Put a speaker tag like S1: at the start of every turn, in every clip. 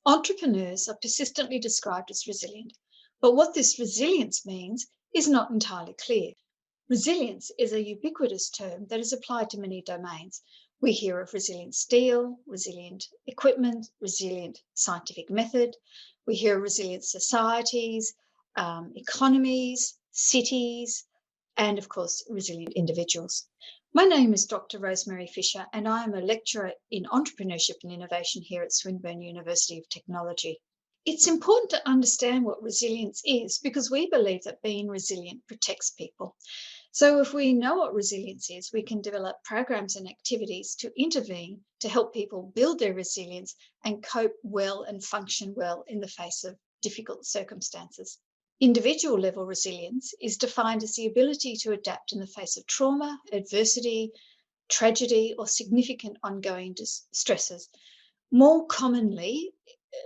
S1: Entrepreneurs are persistently described as resilient, but what this resilience means is not entirely clear. Resilience is a ubiquitous term that is applied to many domains. We hear of resilient steel, resilient equipment, resilient scientific method. We hear of resilient societies, economies, cities, and of course, resilient individuals. My name is Dr Rosemary Fisher, and I am a lecturer in Entrepreneurship and Innovation here at Swinburne University of Technology. It's important to understand what resilience is because we believe that being resilient protects people. So if we know what resilience is, we can develop programs and activities to intervene to help people build their resilience and cope well and function well in the face of difficult circumstances. Individual level resilience is defined as the ability to adapt in the face of trauma, adversity, tragedy, or significant ongoing stresses. More commonly,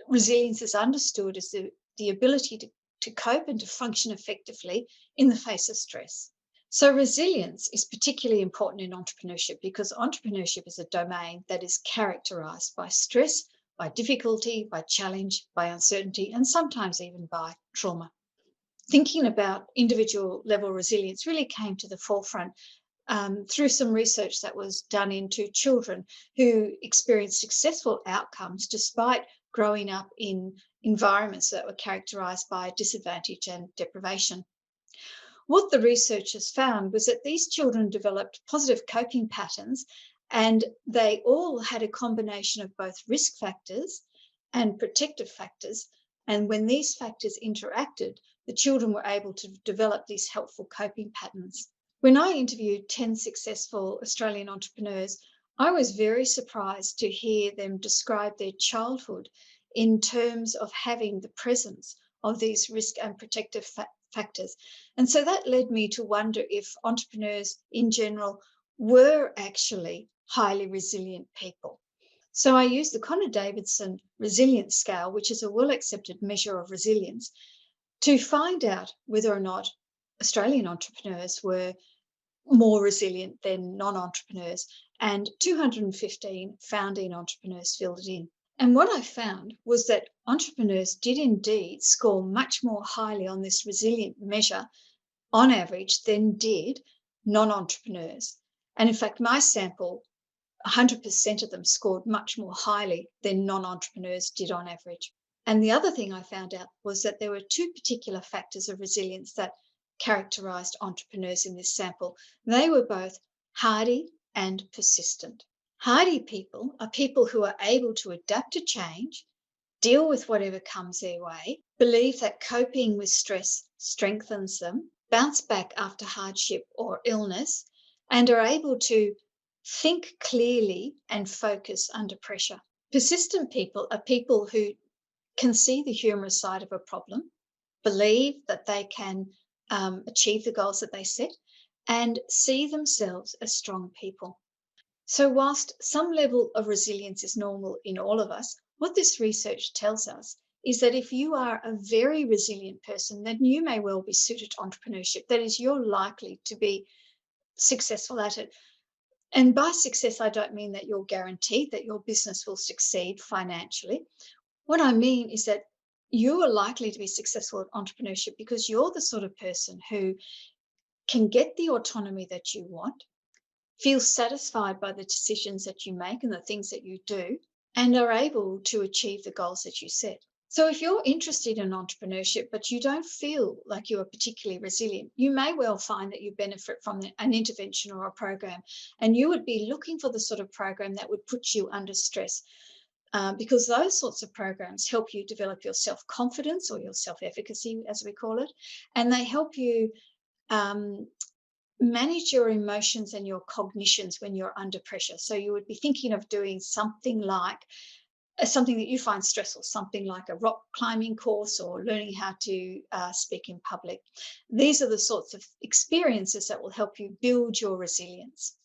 S1: resilience is understood as the ability to cope and to function effectively in the face of stress. So resilience is particularly important in entrepreneurship because entrepreneurship is a domain that is characterized by stress, by difficulty, by challenge, by uncertainty, and sometimes even by trauma. Thinking about individual level resilience really came to the forefront through some research that was done into children who experienced successful outcomes despite growing up in environments that were characterized by disadvantage and deprivation. What the researchers found was that these children developed positive coping patterns, and they all had a combination of both risk factors and protective factors. And when these factors interacted, the children were able to develop these helpful coping patterns. When I interviewed 10 successful Australian entrepreneurs, I was very surprised to hear them describe their childhood in terms of having the presence of these risk and protective factors. And so that led me to wonder if entrepreneurs in general were actually highly resilient people. So I used the Connor-Davidson resilience scale, which is a well-accepted measure of resilience, to find out whether or not Australian entrepreneurs were more resilient than non-entrepreneurs, and 215 founding entrepreneurs filled it in. And what I found was that entrepreneurs did indeed score much more highly on this resilient measure on average than did non-entrepreneurs. And in fact, my sample, 100% of them scored much more highly than non-entrepreneurs did on average. And the other thing I found out was that there were two particular factors of resilience that characterized entrepreneurs in this sample. They were both hardy and persistent. Hardy people are people who are able to adapt to change, deal with whatever comes their way, believe that coping with stress strengthens them, bounce back after hardship or illness, and are able to think clearly and focus under pressure. Persistent people are people who can see the humorous side of a problem, believe that they can achieve the goals that they set, and see themselves as strong people. So whilst some level of resilience is normal in all of us, what this research tells us is that if you are a very resilient person, then you may well be suited to entrepreneurship. That is, you're likely to be successful at it. And by success, I don't mean that you're guaranteed that your business will succeed financially. What I mean is that you are likely to be successful at entrepreneurship because you're the sort of person who can get the autonomy that you want, feel satisfied by the decisions that you make and the things that you do, and are able to achieve the goals that you set. So if you're interested in entrepreneurship, but you don't feel like you are particularly resilient, you may well find that you benefit from an intervention or a program, and you would be looking for the sort of program that would put you under stress. Because those sorts of programs help you develop your self-confidence or your self-efficacy, as we call it, and they help you manage your emotions and your cognitions when you're under pressure. So you would be thinking of doing something like something that you find stressful, something like a rock climbing course or learning how to speak in public. These are the sorts of experiences that will help you build your resilience.